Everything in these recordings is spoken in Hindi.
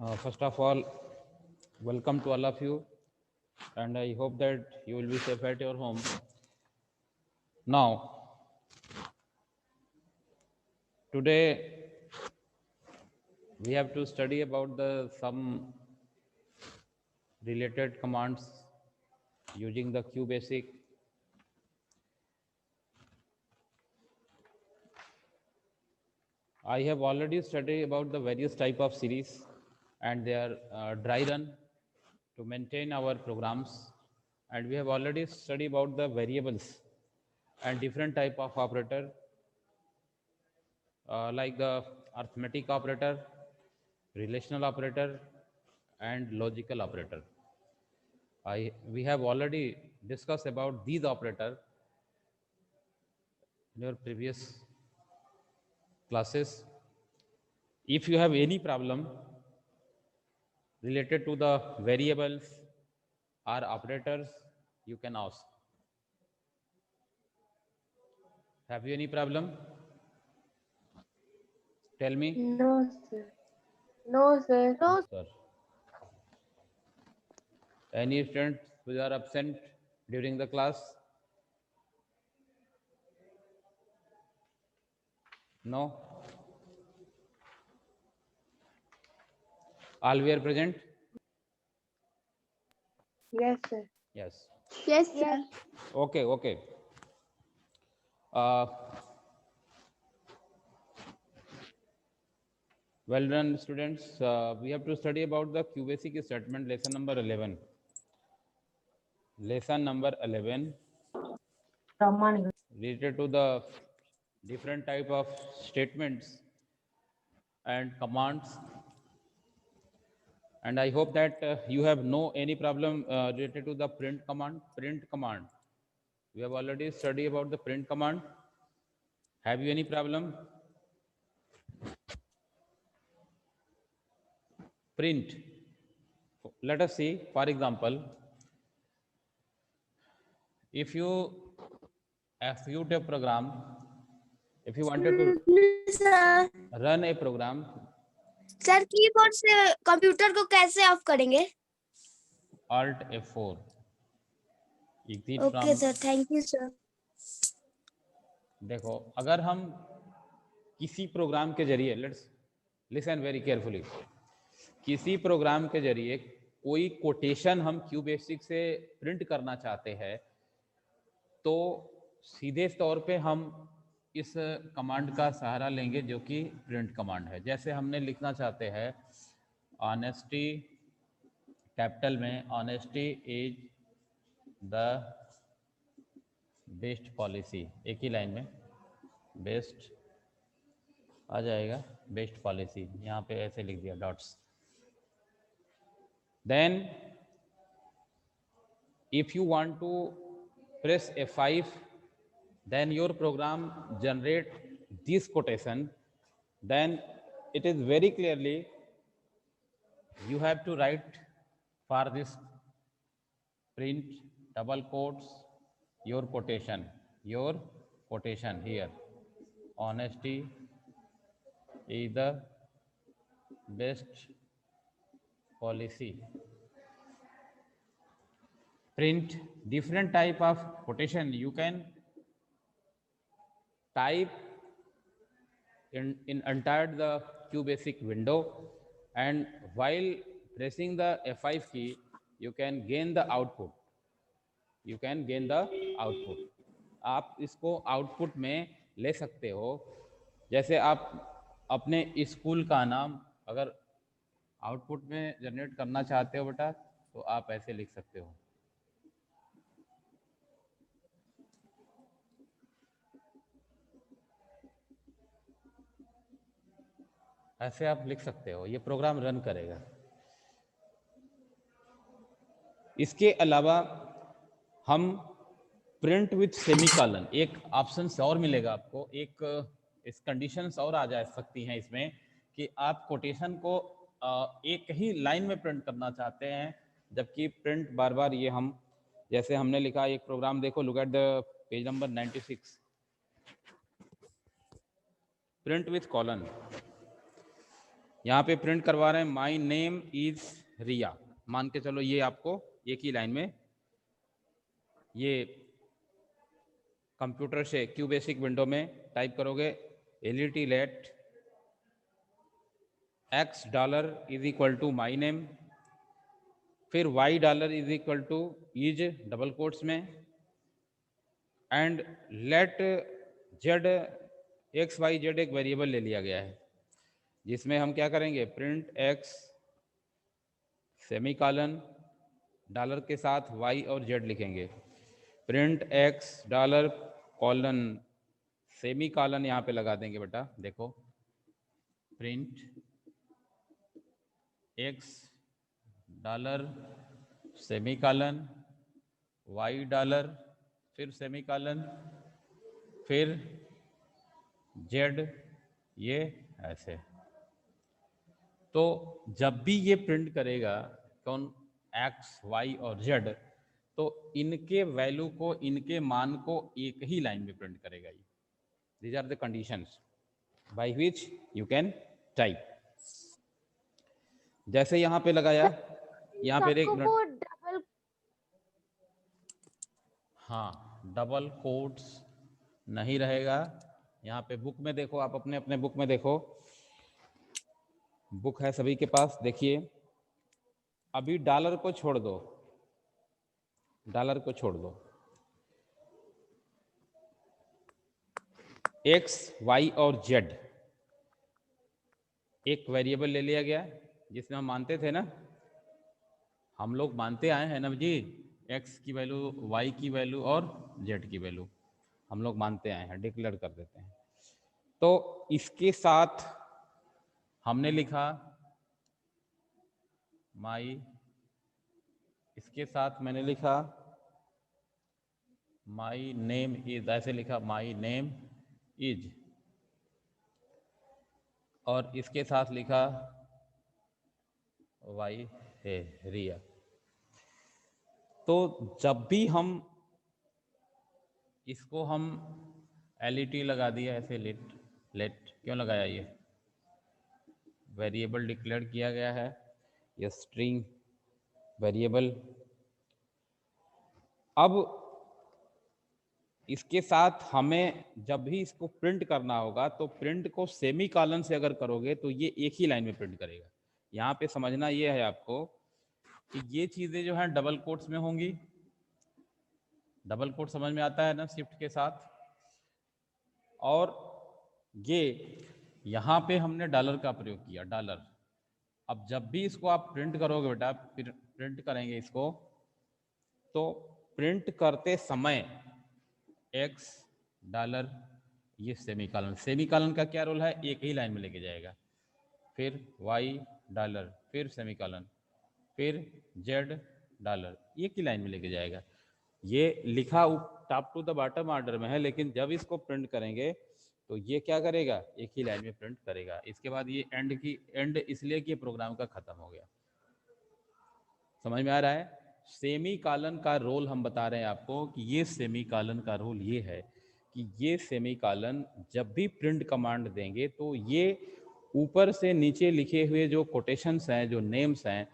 First of all, welcome to all of you, and I hope that you will be safe at your home. Now, today we have to study about the some related commands using the QBasic. I have already studied about the various type of series and their dry run to maintain our programs, and we have already studied about the variables and different type of operator like the arithmetic operator, relational operator, and logical operator. We have already discussed about these operator in your previous classes. If you have any problem related to the variables or operators, you can ask. Have you any problem? Tell me. No, sir. No, sir. No, sir. Any students who are absent during the class? No. All we are present? Yes, sir. Yes. Yes, sir. Okay, okay. Uh, well done, students. We have to study about the QBasic statement, lesson number 11. Lesson number 11 related to the different type of statements and commands. And I hope that you have no any problem related to the print command. Print command. We have already studied about the print command. Have you any problem? Print. Let us see, for example, if you execute a program, if you wanted to sir run a program, sir keyboard से कंप्यूटर को कैसे ऑफ करेंगे? Alt F4. Exit okay from. Sir, thank you sir. देखो, अगर हम किसी प्रोग्राम के जरिए, लेट्स लिसन वेरी केयरफुली, किसी प्रोग्राम के जरिए कोई कोटेशन हम QBasic से प्रिंट करना चाहते हैं, तो सीधे तौर पे हम इस कमांड का सहारा लेंगे जो कि प्रिंट कमांड है। जैसे हमने लिखना चाहते हैं ऑनेस्टी, कैपिटल में, honesty is the best policy, एक ही लाइन में बेस्ट आ जाएगा, बेस्ट पॉलिसी, यहाँ पे ऐसे लिख दिया dots. Then if you want to press F5, then your program generate this quotation, then it is very clearly you have to write for this print double quotes your quotation here, honesty is the best policy. Print different type of quotation you can type in entire the QBasic window, and while pressing the F5 key you can gain the output. आप इसको आउटपुट में ले सकते हो। जैसे आप अपने स्कूल का नाम अगर आउटपुट में जनरेट करना चाहते हो बेटा, तो आप ऐसे लिख सकते हो। ऐसे आप लिख सकते हो, ये प्रोग्राम रन करेगा। इसके अलावा हम प्रिंट विथ सेमीकॉलन, एक ऑप्शन और मिलेगा आपको, एक इस कंडीशंस और आ जा सकती हैं इसमें कि आप कोटेशन को एक ही लाइन में प्रिंट करना चाहते हैं, जबकि प्रिंट बार बार ये हम जैसे हमने लिखा एक प्रोग्राम, देखो look at the page number 96, print with colon. यहाँ पे प्रिंट करवा रहे हैं माई नेम इज रिया, मान के चलो ये आपको एक ही लाइन में ये कंप्यूटर से क्यू बेसिक विंडो में टाइप करोगे lit let x dollar is equal to my name, फिर y dollar is equal to is double quotes में and let Z X Y Z एक वेरिएबल ले लिया गया है जिसमें हम क्या करेंगे प्रिंट x सेमीकॉलन डॉलर के साथ y और z लिखेंगे, print x dollar colon semicolon यहाँ पे लगा देंगे बेटा, देखो print x dollar semicolon y dollar फिर सेमीकॉलन फिर z, ये ऐसे। तो जब भी ये प्रिंट करेगा कौन x y और z, तो इनके वैल्यू को, इनके मान को एक ही लाइन में प्रिंट करेगा ये। These are the conditions by which you can type. जैसे यहाँ पे लगाया, यहाँ पे एक डबल, हाँ डबल कोट्स नहीं रहेगा। यहाँ पे बुक में देखो, आप अपने अपने बुक में देखो, बुक है सभी के पास, देखिए अभी डॉलर को छोड़ दो, डॉलर को छोड़ दो, x y और z एक वेरिएबल ले लिया गया जिसमें हम मानते थे ना, हम लोग मानते आए हैं ना जी, x की वैल्यू y की वैल्यू और z की वैल्यू हम लोग मानते आए हैं, डिक्लेयर कर देते हैं। तो इसके साथ हमने लिखा माई, इसके साथ मैंने लिखा माई नेम इज, ऐसे लिखा माई नेम इज, और इसके साथ लिखा वाई है रिया। तो जब भी हम इसको हम lit लगा दिया ऐसे, लेट क्यों लगाया, ये वेरिएबल डिक्लेयर किया गया है, ये स्ट्रिंग वेरिएबल। अब इसके साथ हमें जब भी इसको प्रिंट करना होगा तो प्रिंट को सेमीकॉलन से अगर करोगे तो ये एक ही लाइन में प्रिंट करेगा। यहाँ पे समझना ये है आपको कि ये चीजें जो हैं डबल कोट्स में होंगी, डबल कोट समझ में आता है ना शिफ्ट के साथ, और ये यहाँ पे हमने डॉलर का प्रयोग किया, डॉलर। अब जब भी इसको आप प्रिंट करोगे बेटा, फिर प्रिंट करेंगे इसको, तो प्रिंट करते समय x डॉलर ये सेमीकॉलन, सेमीकॉलन का क्या रोल है, एक ही लाइन में लेके जाएगा, फिर y डॉलर फिर सेमीकॉलन फिर z डॉलर एक ही लाइन में लेके जाएगा। ये लिखा top to the bottom order में है, लेकिन जब इसको प्रिंट करेंगे तो ये क्या करेगा, एक ही लाइन में प्रिंट करेगा। इसके बाद ये एंड की, एंड इसलिए कि प्रोग्राम का खत्म हो गया। समझ में आ रहा है? सेमीकॉलन का रोल हम बता रहे हैं आपको कि ये सेमीकॉलन का रोल ये है कि ये सेमीकॉलन जब भी प्रिंट कमांड देंगे तो ये ऊपर से नीचे लिखे हुए जो कोटेशंस हैं, जो नेम्स हैं,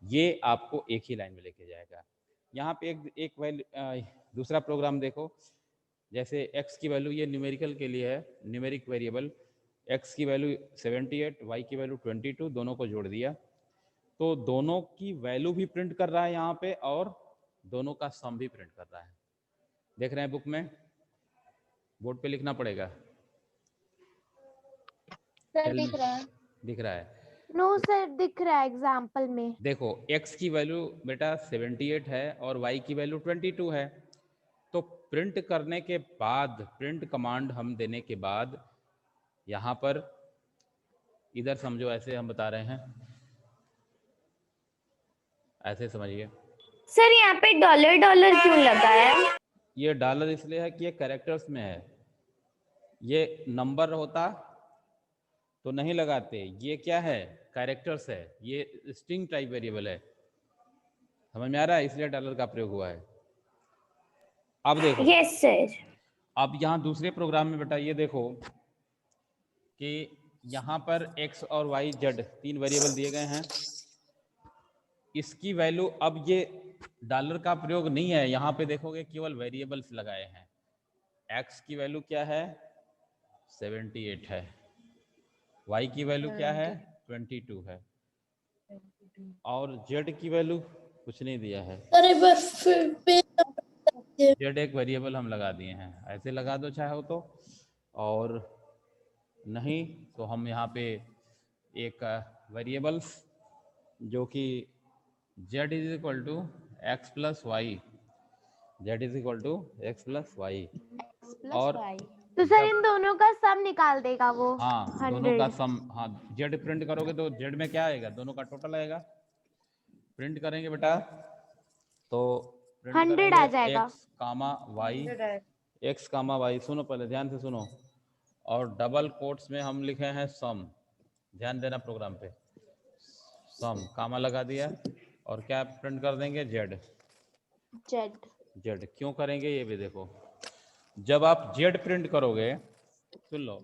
ये आपको एक ही लाइन में लेके जाएगा। यहाँ पे एक दूसरा प्रोग्राम देखो, जैसे x की वैल्यू ये न्यूमेरिकल के लिए है, न्यूमेरिक वेरिएबल, x की वैल्यू 78, y की वैल्यू 22, दोनों को जोड़ दिया तो दोनों की वैल्यू भी प्रिंट कर रहा है यहाँ पे, और दोनों का सम भी प्रिंट कर रहा है। देख रहे हैं बुक में, बोर्ड पे लिखना पड़ेगा। सर दिख रहा है, दिख रहा है? नो सर दिख रहा है एग्जाम्पल में। देखो x की वैल्यू बेटा 78 है और y की वैल्यू 22 है, तो प्रिंट करने के बाद, प्रिंट कमांड हम देने के बाद यहाँ पर इधर समझो, ऐसे हम बता रहे हैं, ऐसे समझिए। सर यहाँ पे डॉलर डॉलर क्यों लगा है? ये डॉलर इसलिए है कि ये कैरेक्टर्स में है, ये नंबर होता तो नहीं लगाते, ये क्या है, कैरेक्टर्स है, ये स्ट्रिंग टाइप वेरिएबल है। समझ में आ रहा है? इसलिए डॉलर का प्रयोग हुआ है। अब देखो, यस सर। अब यहाँ दूसरे प्रोग्राम में बेटा ये देखो कि यहाँ पर x और y z 3 वेरिएबल दिए गए हैं। इसकी वैल्यू, अब ये डॉलर का प्रयोग नहीं है, यहाँ पे देखोगे केवल वेरिएबल्स लगाए हैं। x की वैल्यू क्या है 78 है, y की वैल्यू क्या है 22 है, और z की वैल्यू कुछ नहीं दिया है। z एक वेरिएबल हम लगा दिए हैं, ऐसे लगा दो चाहे तो, और नहीं तो हम यहाँ पे एक वेरिएबल्स जो कि z is equal to x plus y, z is equal to x plus y, और तो सर इन दोनों का सम निकाल देगा वो। हाँ दोनों का सम, हाँ z प्रिंट करोगे तो z में क्या आएगा, दोनों का टोटल आएगा। प्रिंट करेंगे बेटा तो प्रिंट 100 करेंगे आ जाएगा। x comma y, x comma y, सुनो पहले ध्यान से सुनो, और डबल कोट्स में हम लिखे हैं सम, ध्यान देना प्रोग्राम पे, सम कामा लगा दिया, और क्या प्रिंट कर देंगे z। z क्यों करेंगे ये भी देखो, जब आप z प्रिंट करोगे, सुन लो,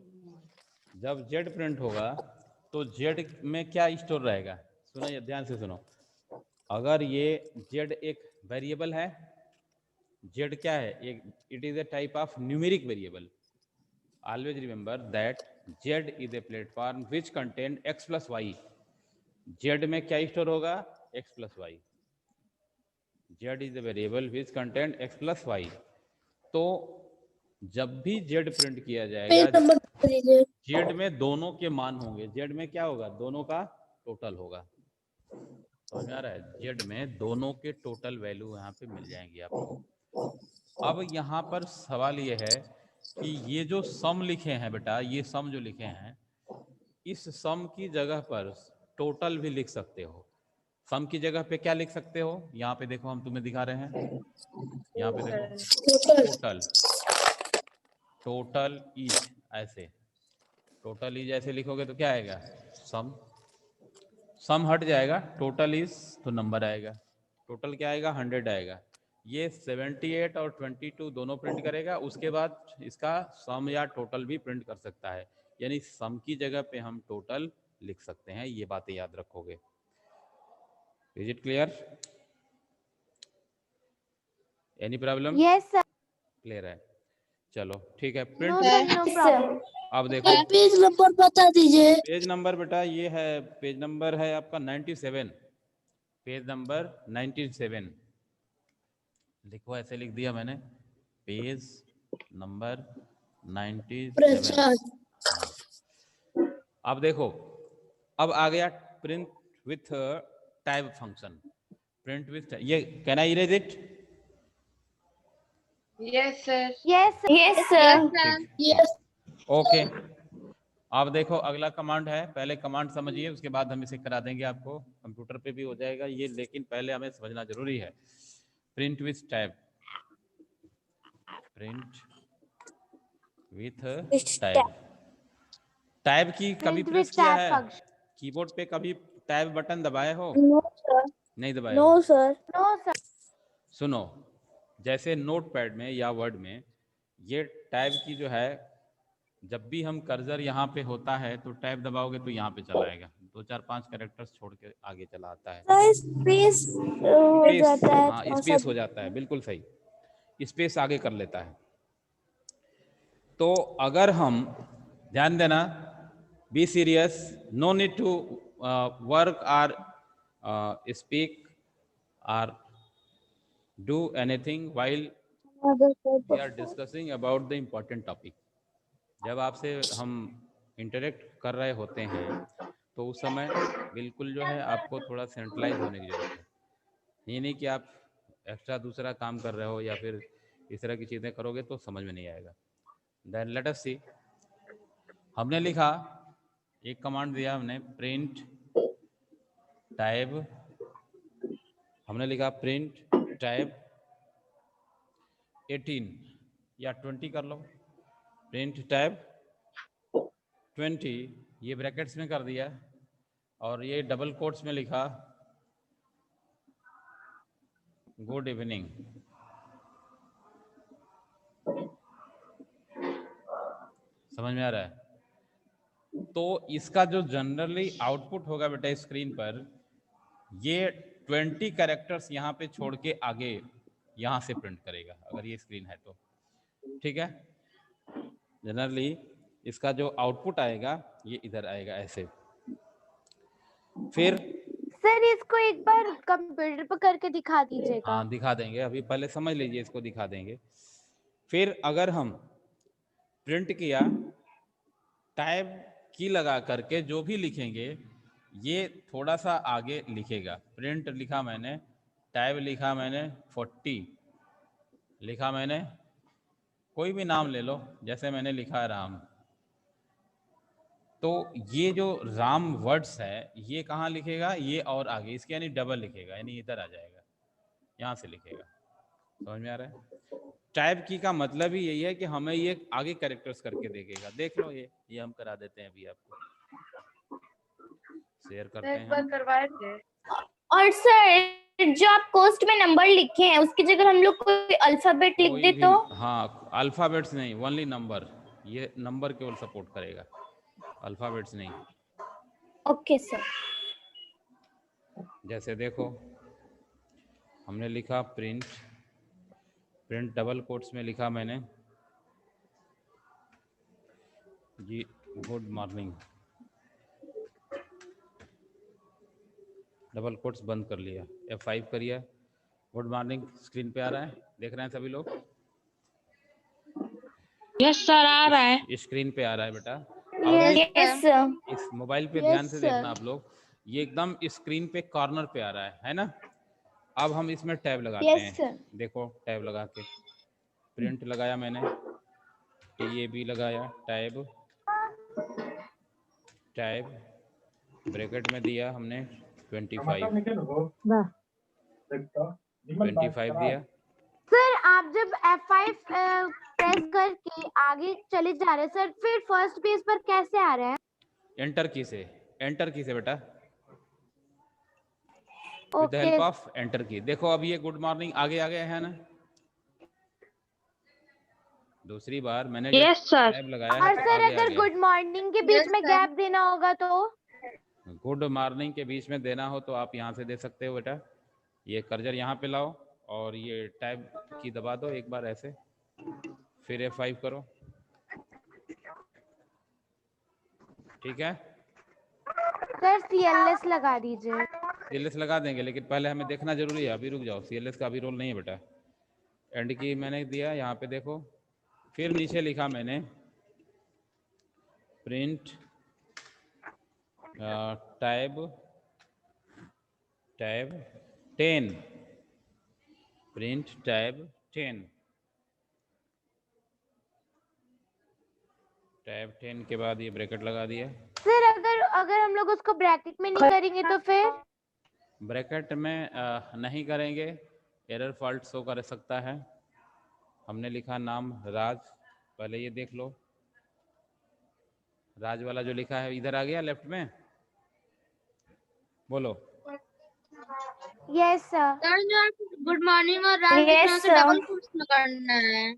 जब z प्रिंट होगा तो z में क्या स्टोर रहेगा, सुनो ये ध्यान से सुनो, अगर ये z एक वेरिएबल है, z क्या है, एक it is a type of numeric variable, always remember that z is a platform which contain x plus y, z में क्या स्टोर होगा x plus y, z is a variable which contain x plus y. तो जब भी z प्रिंट किया जाएगा z में दोनों के मान होंगे, z में क्या होगा, दोनों का टोटल होगा, समझ में आ रहा है, z में दोनों के टोटल वैल्यू यहाँ पे मिल जाएंगी आपको। अब यहाँ पर सवाल ये है कि ये जो सम लिखे हैं बेटा, ये सम जो लिखे हैं, इस सम की जगह पर टोटल भी लिख सकते हो। सम की जगह पे क्या लिख सकते हो, यहाँ पे देखो हम तुम्हें दिखा रहे हैं, यहाँ पे देखो टोटल, टोटल इज, ऐसे टोटल इज ऐसे लिखोगे तो क्या आएगा सम, सम हट जाएगा, टोटल इज तो नंबर आएगा, टोटल क्या आएगा 100 आएगा। ये 78 और 22 दोनों प्रिंट करेगा, उसके बाद इसका सम या टोटल भी प्रिंट कर सकता है, यानी सम की जगह पे हम टोटल लिख सकते हैं, ये बातें याद रखोगे। Is it clear, any problem? Yes sir. Clear है, चलो ठीक है, no print. Sir, no problem. अब देखो पेज नंबर बता दीजिए। पेज नंबर बेटा ये है, पेज नंबर है आपका 97, पेज नंबर 97 लिखो, ऐसे लिख दिया मैंने, पेज नंबर 97। अब देखो, अब आ गया print with type function, print with, ये can I erase it? Yes, sir. Yes yes sir. Yes, okay. अब देखो अगला कमांड है, पहले कमांड समझिए, उसके बाद हम इसे करा देंगे आपको, कंप्यूटर पे भी हो जाएगा ये, लेकिन पहले हमें समझना जरूरी है। Print with tab, print with tab, tab की कभी प्रिंट प्रेस विथ किया टैब है फंक्शन। कीबोर्ड पे, कभी टैब बटन दबाए हो? No sir. नहीं दबाए नो हो? सर। No sir. सुनो, जैसे नोटपैड में या वर्ड में ये टैब की जो है, जब भी हम कर्सर यहाँ पे होता है तो टैब दबाओगे तो यहाँ पे चला आएगा, 2 4 5 कैरेक्टर्स छोड़ के आगे चला आता है, स्पेस हो स्पेस, जाता है हाँ थोड़ा स्पेस सा। हो जाता है, बिल्कुल सही, स्पेस आगे कर लेता है। तो अगर हम, ध्यान देना, be serious, no need to work और स्पीक और do anything while we are discussing about the important topic. जब आपसे हम इंटरेक्ट कर रहे होते हैं तो उस समय बिल्कुल जो है आपको थोड़ा सेंट्रलाइज होने की जरूरत है, ये नहीं कि आप एक्स्ट्रा दूसरा काम कर रहे हो या फिर इस तरह की चीज़ें करोगे तो समझ में नहीं आएगा। देन लेट अस सी, हमने लिखा, एक कमांड दिया हमने, प्रिंट टाइप, हमने लिखा प्रिंट टाइप 18 या 20 कर लो, प्रिंट टाइप 20, ये ब्रैकेट्स में कर दिया, और ये डबल कोट्स में लिखा गुड इवनिंग। समझ में आ रहा है? तो इसका जो जनरली आउटपुट होगा बेटा स्क्रीन पर, ये 20 कैरेक्टर्स यहाँ पे छोड़ के आगे यहाँ से प्रिंट करेगा, अगर ये स्क्रीन है तो। ठीक है, जनरली इसका जो आउटपुट आएगा ये इधर आएगा ऐसे। फिर सर इसको एक बार कंप्यूटर पर करके दिखा दीजिएगा। हाँ दिखा देंगे, अभी पहले समझ लीजिए, इसको दिखा देंगे। फिर अगर हम प्रिंट किया, टैब की लगा करके जो भी लिखेंगे ये थोड़ा सा आगे लिखेगा। प्रिंट लिखा मैंने, टैब लिखा मैंने, 40 लिखा मैंने, कोई भी नाम ले लो, जैसे मैंने लिखा है राम। तो ये जो राम वर्ड्स है ये कहाँ लिखेगा, ये और आगे, इसके यानी डबल लिखेगा, यानी इधर आ जाएगा, यहाँ से लिखेगा। समझ में आ रहा है? टाइप की का मतलब ही यही है कि हमें ये आगे कैरेक्टर्स करके देखेगा। देख लो, ये हम करा देते हैं, अभी आपको शेयर करते हैं। करवाए थे। और सर जो आप कोस्ट में नंबर लिखे हैं उसकी जगह हम लोग कोई अल्फाबेट लिख कोई दे भी, तो? हाँ अल्फाबेट्स नहीं, ओनली नंबर, ये नंबर केवल सपोर्ट करेगा, अल्फाबेट्स नहीं। Okay sir. जैसे देखो हमने लिखा प्रिंट, प्रिंट डबल कोट्स में लिखा मैंने जी गुड मॉर्निंग, डबल कोट्स बंद कर लिया, F5 करिए, गुड मॉर्निंग स्क्रीन पे आ रहा है, देख रहे हैं सभी लोग? यस सर आ रहा है। स्क्रीन पे आ रहा है बेटा। Yes sir. इस मोबाइल पे Yes, ध्यान से sir. देखना आप लोग, ये एकदम स्क्रीन पे कॉर्नर पे आ रहा है ना? अब हम इसमें टैब लगाते Yes, हैं। sir. देखो टैब लगा के, प्रिंट लगाया मैंने, TAB लगाया, टैब, टैब ब्रैकेट में दिया हमने 25 दिया। सर आप जब F5 प्रेस करके आगे चले जा रहे हैं सर, फिर फर्स्ट पेज पर कैसे आ रहे हैं? एंटर की से, एंटर की से बेटा, with the okay help of enter की। देखो अब ये गुड मॉर्निंग आगे आ गया है ना? दूसरी बार मैंने यस सर। टैब लगाया है और तो सर आगे आ अगर गया। गुड मॉर्निंग के बीच Yes, में sir. गैप देना होगा तो? गुड मॉर्निंग के बीच में देना हो तो आप यहाँ से दे सकते हो बेटा, ये कर्जर यहाँ पे लाओ और ये टैब की दबा दो एक बार ऐसे, फिर F5 करो, ठीक है? सर CLS लगा दीजिए। CLS लगा देंगे, लेकिन पहले हमें देखना जरूरी है, अभी रुक जाओ, CLS का अभी रोल नहीं है बेटा। एंड की मैंने दिया, यहाँ पे देखो, फिर नीचे लिखा मैंने print tab 10, print tab 10, tab 10 के बाद ये ब्रैकेट लगा दिया। सर अगर हम लोग उसको ब्रैकेट में नहीं करेंगे तो फिर? ब्रैकेट में नहीं करेंगे, एरर फॉल्ट शो कर सकता है। हमने लिखा नाम राज, पहले ये देख लो, राज वाला जो लिखा है इधर आ गया लेफ्ट में, बोलो। Yes sir. सर जो गुड मॉर्निंग और रात Yes, लिखना है तो sir. डबल कोट्स में करना है।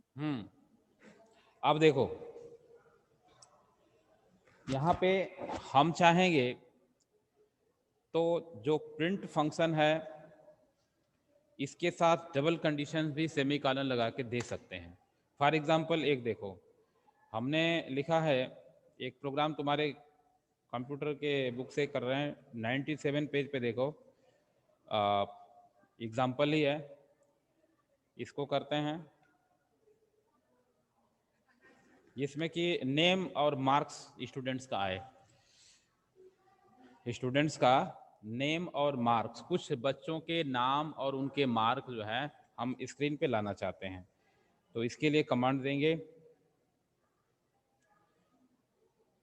अब देखो यहाँ पे हम चाहेंगे तो जो प्रिंट फंक्शन है इसके साथ डबल कंडीशन भी सेमीकोलन लगा के दे सकते हैं। फॉर एग्जांपल एक देखो, हमने लिखा है एक प्रोग्राम, तुम्हारे कंप्यूटर के बुक से कर रहे हैं, 97 पेज पे देखो, एग्जाम्पल ही है, इसको करते हैं, जिसमें कि नेम और मार्क्स स्टूडेंट्स का आए, स्टूडेंट्स का नेम और मार्क्स, कुछ बच्चों के नाम और उनके मार्क जो है हम स्क्रीन पे लाना चाहते हैं। तो इसके लिए कमांड देंगे,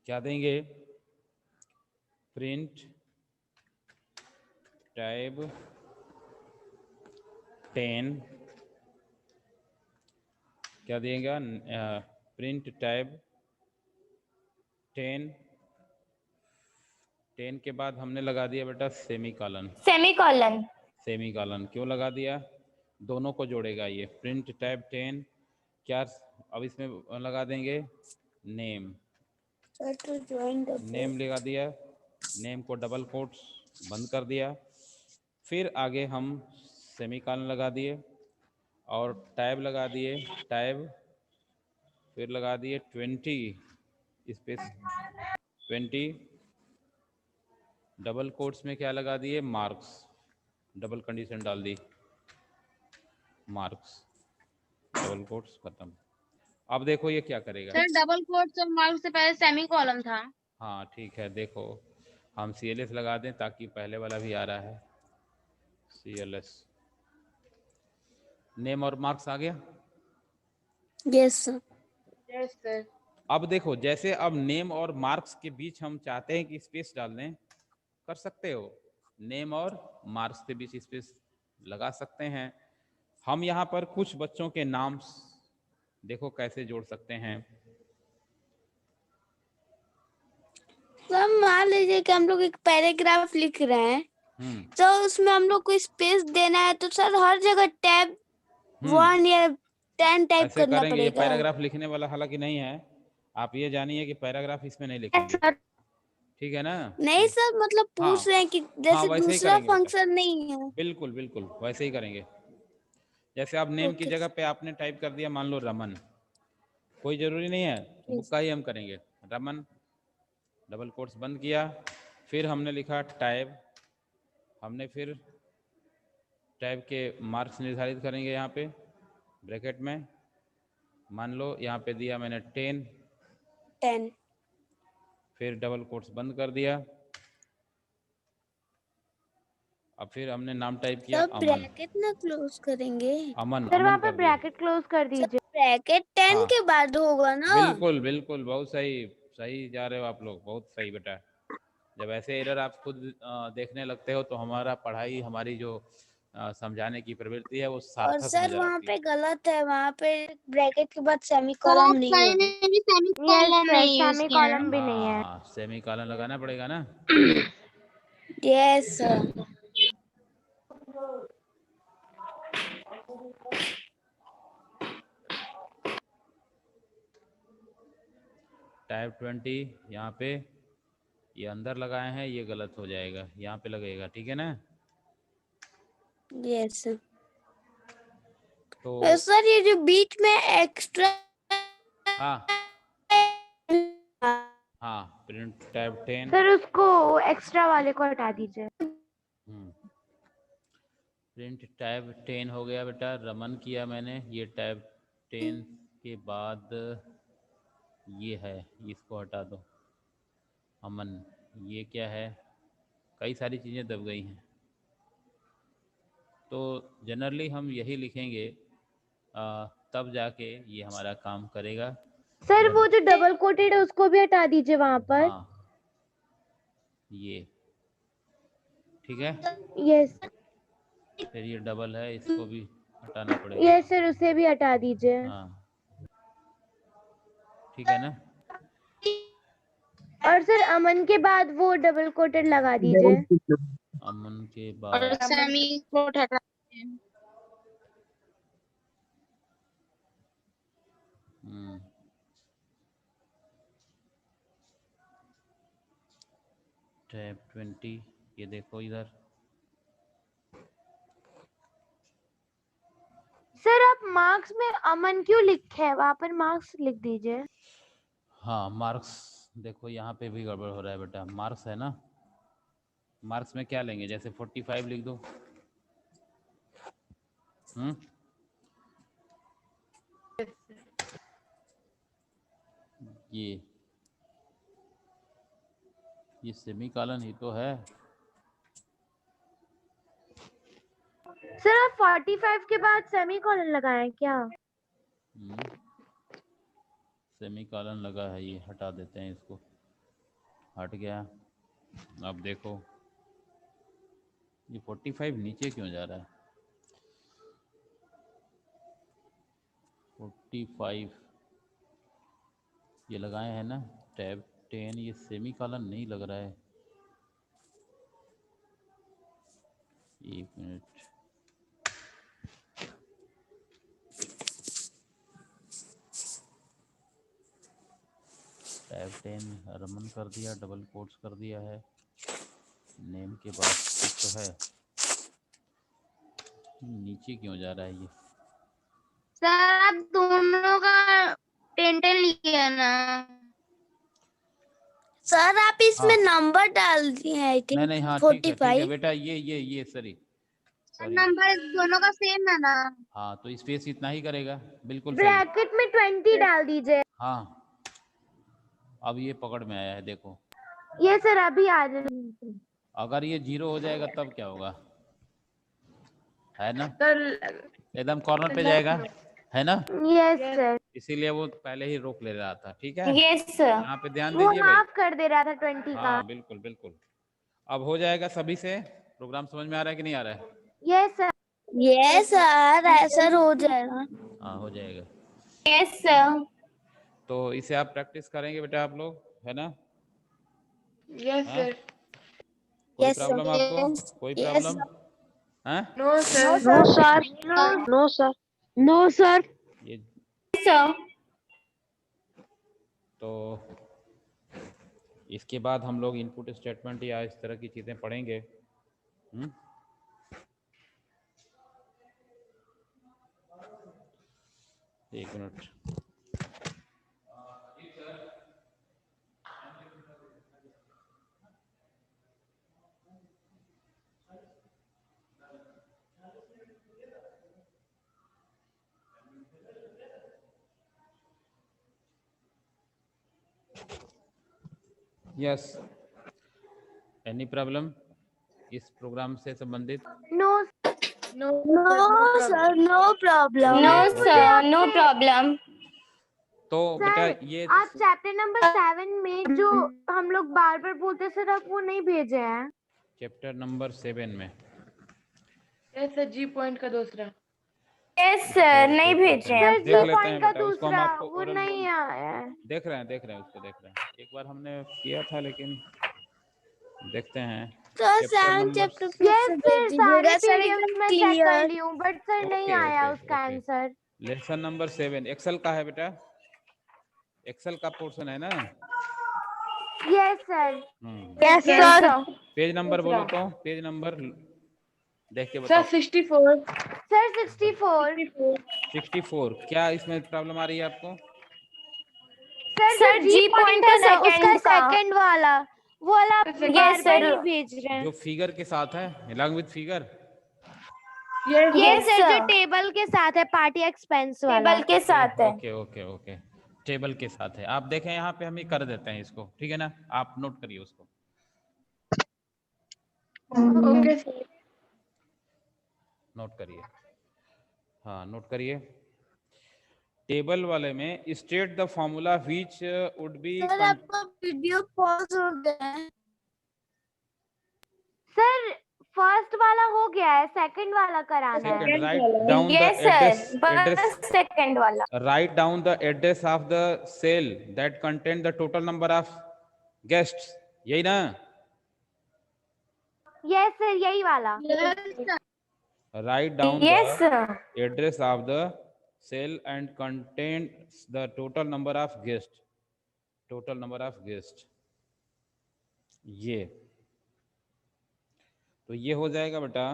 क्या देंगे, प्रिंट टैब 10, क्या देगा, प्रिंट टैब 10 के बाद हमने लगा दिया बेटा सेमीकोलन। सेमीकोलन। सेमीकोलन क्यों लगा दिया, दोनों को जोड़ेगा ये, प्रिंट टैब 10 क्या, अब इसमें लगा देंगे नेम, नेम लगा दिया, नेम को डबल कोट्स बंद कर दिया, फिर आगे हम सेमीकोलन लगा दिए और टैब लगा दिए, टैब फिर लगा दिए 20 स्पेस 20 डबल कोट्स में क्या लगा दिए, मार्क्स, डबल कंडीशन डाल दी, मार्क्स, डबल कोट्स खत्म। अब देखो ये क्या करेगा। सर डबल कोट्स और मार्क्स से पहले सेमी कॉलम था। हाँ ठीक है, देखो हम CLS लगा दें ताकि पहले वाला भी आ रहा है, CLS, नेम और मार्क्स आ गया। Yes sir. Yes sir. अब देखो जैसे अब नेम और मार्क्स के बीच हम चाहते हैं कि स्पेस डाल दें, कर सकते हो, नेम और मार्क्स के बीच स्पेस लगा सकते हैं। हम यहाँ पर कुछ बच्चों के नाम देखो कैसे जोड़ सकते हैं। सर मान लीजिए कि हम लोग एक पैराग्राफ लिख रहे हैं, तो उसमें हम लोग को स्पेस देना है, तो सर हर जगह टैब 1 या 10 टाइप ऐसे करना करेंगे। ये पड़ेगा। पैराग्राफ लिखने वाला हालांकि नहीं है, आप ये जानिए कि पैराग्राफ इसमें नहीं लिखेंगे, ठीक है ना। नहीं सर, मतलब पूछ रहे हैं कि हाँ जैसे वैसे ही दूसरा करेंगे बेटा, फंक्शन नहीं है। बिल्कुल बिल्कुल वैसे ही करेंगे। जैसे आप नेम की जगह पे आपने टाइप कर दिया मान लो रमन, कोई जरूरी नहीं है, बुक का ही हम करेंगे, रमन डबल कोट्स बंद किया, फिर हमने लिखा टैब, हमने फिर टैब के मार्क्स निर्धारित करेंगे यहाँ पे ब्रैकेट में, मान लो यहाँ पे दिया मैंने 10, फिर डबल कोट्स बंद कर दिया, अब फिर हमने नाम टाइप किया अमन, ब्रैकेट ना क्लोज करेंगे अमन, सर, अमन वहाँ पे कर दिया। ब्रैकेट क्लोज कर दीजिए। ब्रैकेट 10 हाँ के बाद होगा ना। बिल्कुल बिल्कुल, बहुत सही, सही जा रहे हो आप लोग, बहुत सही बेटा। जब ऐसे एरर आप खुद देखने लगते हो तो हमारा पढ़ाई, हमारी जो समझाने की प्रवृत्ति है वो और सार्थक सर नजर वहाँ आती पे है। गलत है, वहाँ पे ब्रैकेट के बाद सेमीकोलन नहीं कहीं होगा। में भी सेमी कॉलम नहीं यूज किया है। सेमीकोलन भी नहीं है। हाँ सेमी कॉलन लगाना पड़ेगा ना। Yes sir. टाइप 20 यहाँ पे ये अंदर लगाए हैं, ये गलत हो जाएगा, यहाँ पे लगेगा, ठीक है ना। यस तो सर, ये जो बीच में एक्स्ट्रा हाँ हाँ, प्रिंट टैब 10, सर उसको एक्स्ट्रा वाले को हटा दीजिए। प्रिंट टैब 10 हो गया बेटा, रमन किया मैंने, ये टैब 10 के बाद ये है, इसको हटा दो, अमन, ये क्या है, कई सारी चीज़ें दब गई हैं, तो जनरली हम यही लिखेंगे, तब जाके ये हमारा काम करेगा। सर वो जो डबल कोटेड है उसको भी हटा दीजिए वहाँ पर। हाँ ये ठीक है, यस फिर ये डबल है, इसको भी हटाना पड़ेगा। यस सर, उसे भी हटा दीजिए। हाँ ठीक है ना। और सर अमन के बाद वो डबल कोटेड लगा दीजिए। अमन के और बाद सेमी कोट हटा दें। टैब 20, ये देखो इधर, सर आप मार्क्स में अमन क्यों लिखे हैं, वहाँ पर मार्क्स लिख दीजिए। हाँ मार्क्स देखो यहाँ पे भी गड़बड़ हो रहा है बेटा, मार्क्स है ना, मार्क्स में क्या लेंगे, जैसे 45 लिख दो, ये सेमीकोलन ही तो है। सर आप 45 के बाद सेमीकोलन लगाएं क्या। सेमीकोलन लगा है, ये हटा देते हैं, इसको हट गया। अब देखो ये 45 नीचे क्यों जा रहा है, 45 ये लगाए हैं ना, टैब 10, ये सेमीकोलन नहीं लग रहा है, एक मिनट, टैब 10 रमन कर दिया, डबल कोट्स कर दिया है, नेम के बाद कुछ तो है, नीचे क्यों जा रहा है ये? सर आप दोनों का 10-10 लिया ना। सर आप इसमें हाँ। नंबर डाल दिए आई नहीं थिंक नहीं, हाँ ठीक है 45। बेटा, ये सॉरी सॉरी, नंबर दोनों का सेम है ना। हाँ तो स्पेस इतना ही करेगा, बिल्कुल सही। ब्रैकेट में 20 डाल दीजिए। हाँ अब ये पकड़ में आया है, देखो ये सर अभी आ रहे अगर ये 0 हो जाएगा तब क्या होगा, है ना, सर। एकदम कॉर्नर पे जाएगा, है ना, यस सर। इसीलिए वो पहले ही रोक ले रहा था, ठीक है। Yes sir. यहाँ पे ध्यान वो दीजिए भाई। हाफ कर दे रहा था 20 का। हाँ बिल्कुल बिल्कुल, अब हो जाएगा सभी से। प्रोग्राम समझ में आ रहा है कि नहीं आ रहा है? Yes sir. यस सर, ऐसा हो जाएगा। हाँ हो जाएगा। Yes sir. तो इसे आप प्रैक्टिस करेंगे बेटा आप लोग, है ना? यस हाँ? सर। कोई यस प्रॉब्लम आपको, कोई यस प्रॉब्लम? हाँ no sir. No sir. No sir. No sir. ये सर। तो इसके बाद हम लोग इनपुट स्टेटमेंट या इस तरह की चीजें पढ़ेंगे। एक मिनट, यस एनी प्रॉब्लम इस प्रोग्राम से संबंधित? No no sir, no problem. No sir, no problem. तो बेटा ये आप चैप्टर नंबर 7 में जो हम लोग बार बार बोलते सर आप वो नहीं भेजे हैं। चैप्टर नंबर 7 में सर जी पॉइंट का दूसरा। यस सर, नहीं भेजे हैं सर अब जी देख तक। लेते हैं पॉइंट का बेटा, उसको हम दूसरा आपको वो oral नहीं आया है। देख रहे हैं उसको देख रहे हैं, एक बार हमने किया था लेकिन देखते हैं। Sir chapter seven number chapter yes sir सारे सर पीडीएफ एकदम में चेक कर क्लियर। ली हूँ बट सर नहीं ओके आया ओके उसका okay, answer. Lesson number 7 Excel का है बेटा, एक्सेल का पोर्शन है ना? Yes sir. Yes yes sir. Sir. Page number बोलो तो, पेज नंबर देख के सर बताओ। 64। सर 64। 64, क्या इसमें प्रॉब्लम आ रही है आपको? सर जो सर जी जी पॉइंट पॉइंट है है ना उसका सेकंड का। सेकंड वाला वो वाला आप बार यस बार सर। ही भेज रहे जो हैं। फिगर के साथ है, along with figure. Yes yes sir जो सर, टेबल के साथ है पार्टी एक्सपेंस वाला। टेबल के साथ है। ओके ओके ओके, टेबल के साथ है। आप देखें यहाँ पे हम ही कर देते हैं इसको, ठीक है ना, आप नोट करिए उसको, ओके सर। नोट करिए, हाँ नोट करिए। टेबल वाले में state the formula which would be sir आपका वीडियो पॉज हो गया है। सर फर्स्ट वाला हो गया है सेकंड वाला कराना है। Second, write down the yes address, sir, बस सेकंड वाला। Write down the address of the cell that contain the total number of guests, यही ना? यस सर यही वाला। Write down yes the sir. address of the cell and contains the total number of guests. Total number of guests. ये तो ये हो जाएगा बेटा,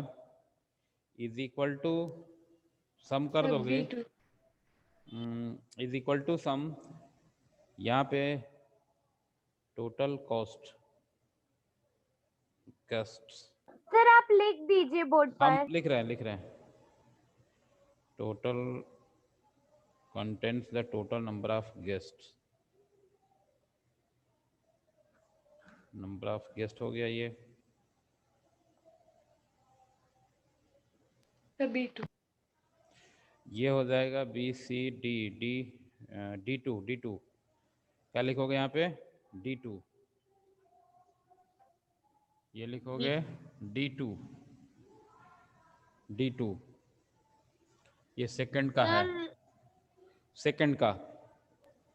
इज इक्वल टू सम कर दोगे, इज इक्वल टू सम, यहाँ पे टोटल कॉस्ट गेस्ट्स सर आप लिख दीजिए बोर्ड हम पर। लिख रहे हैं total contents the total number of guests, number of guest हो गया ये। B2 ये हो जाएगा B C D D D two, क्या लिखोगे यहाँ पे? D2, ये लिखोगे D2, ये सेकंड का है, सेकंड का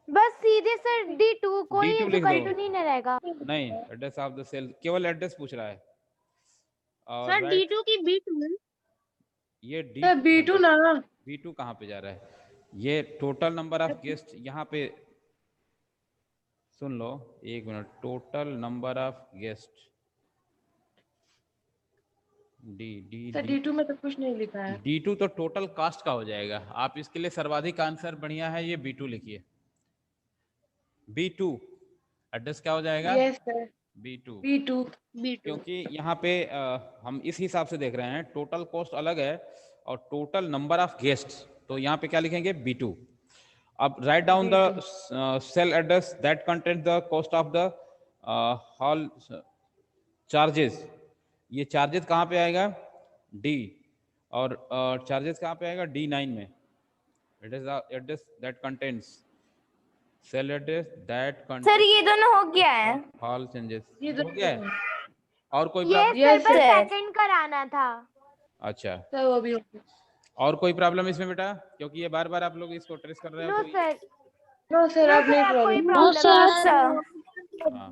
बस सीधे सर D2 कोई D2 लिख इक्वल दो। टू नहीं रहेगा। नहीं, एड्रेस ऑफ द सेल, केवल एड्रेस पूछ रहा है। और सर राइट, D2 की B2 ये सर B2 ना। B2 कहाँ पे जा रहा है? ये टोटल नंबर ऑफ गेस्ट यहाँ पे सुन लो, एक minute. Total number of guest, D D sir D D2 में तो कुछ नहीं लिखा है। D2 तो टोटल कास्ट का हो जाएगा। आप इसके लिए सर्वाधिक आंसर बढ़िया है, ये B2 लिखिए। B2 एड्रेस क्या हो जाएगा? Yes sir, B2। B2। क्योंकि यहाँ पे हम इस हिसाब से देख रहे हैं, टोटल कॉस्ट अलग है और टोटल नंबर ऑफ गेस्ट, तो यहाँ पे क्या लिखेंगे? B2। अब write down the cell address that contains the cost of the hall charges. ये चार्जेस कहाँ पे आएगा? D। और चार्जेस कहाँ पे आएगा? D9 में। It is the address that contains, cell address that sir contains ये दोनों हो गया है। Hall changes. ये हो गया है? और कोई ये प्रॉब्लम? Yes, सर बस sir. सेकंड कराना था। अच्छा, सर वो भी हो गया। और कोई प्रॉब्लम इसमें बेटा? क्योंकि ये बार बार आप लोग इसको ट्रेस कर रहे हो नो तो सर, नो सर, अब नहीं अब कोई प्रॉब्लम। प्रॉब्लम हाँ।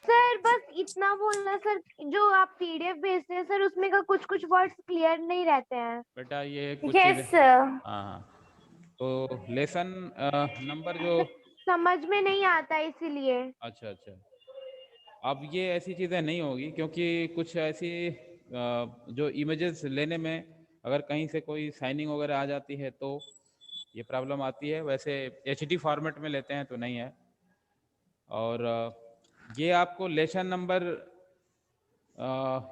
सर बस इतना बोलना सर, जो आप पीडीएफ भेजते हैं सर उसमें का कुछ कुछ वर्ड्स क्लियर नहीं रहते हैं। बेटा ये कुछ यस चीजें, सर। हाँ हाँ, तो लेसन नंबर जो, समझ में नहीं आता इसीलिए। अच्छा अच्छा, अब ये ऐसी चीज़ें नहीं होगी, क्योंकि कुछ ऐसी जो इमेजेस लेने में अगर कहीं से कोई साइनिंग वगैरह आ जाती है तो ये प्रॉब्लम आती है। वैसे HD फॉर्मेट में लेते हैं तो नहीं है। और ये आपको लेसन नंबर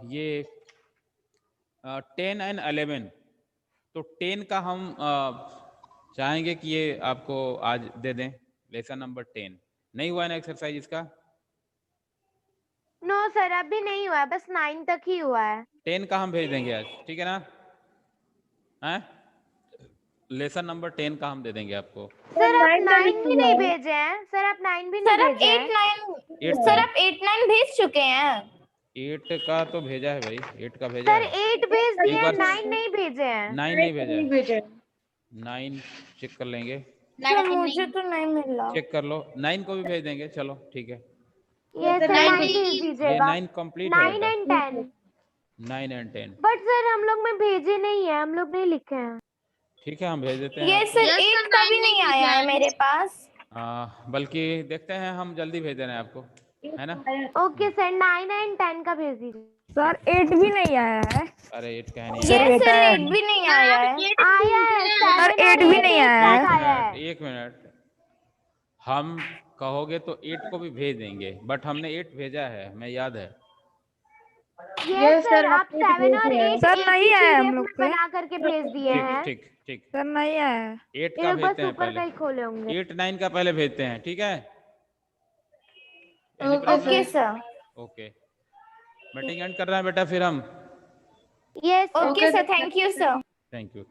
ये 10 एंड 11, तो 10 का हम चाहेंगे कि ये आपको आज दे दें। लेसन नंबर 10 नहीं हुआ है ना एक्सरसाइज इसका? नो सर अभी नहीं हुआ है, बस 9 तक ही हुआ है। 10 का हम भेज देंगे आज, ठीक है ना? हैं? लेसन नंबर 10 का हम दे देंगे आपको। सर आप 9 भी नहीं भेजे हैं, सर आप 9 भी नहीं सर आप भेजे हैं। 8 सर आप 8-9 भेज चुके हैं। 8 का तो भेजा है भाई, 8 का भेजा सर है। 8 भेज एक दिया, बार 9 नहीं भेजे हैं। 9 नहीं भेजा है, भेजे। 9 चेक कर लेंगे, सर मुझे तो नहीं मिला। चेक कर लो। 9 को भी भेज देंगे, चलो ठीक है। ये सर 9 भेज ये दीजिएगा। 9 कंप्लीट है 9 बेटा, एंड 10। 9 एंड 10, बट सर हम लोग में भेजे नहीं है, हम लोग नहीं लिखे हैं। ठीक है हम भेज देते हैं। ये सर 8 का भी नहीं आया है मेरे पास। बल्कि देखते हैं, हम जल्दी भेज दे रहे हैं आपको, है ना? ओके सर 9 एंड 10 का भेज दीजिए। सर 8 भी नहीं आया है। अरे 8 का है नहीं ये आया। सर 8 भी नहीं आया है। आया है सर 7 8 भी नहीं आया है। आया है। एक मिनट, हम कहोगे तो 8 को भी भेज देंगे, बट हमने 8 भेजा है, हमें याद है। ये सर आप 7 और 8 सर नहीं आया हम लोग पे। बना करके भेज दिए हैं। ठीक ठीक ठीक, सर नहीं आया है। 8 ये का लोग बस भेजते हैं ऊपर का ही पहले, खोले होंगे। 8 9 का पहले भेजते हैं, ठीक है? Okay sir. Okay, meeting and कर रहे हैं बेटा फिर हम। Yes okay sir, thank you sir. Thank you.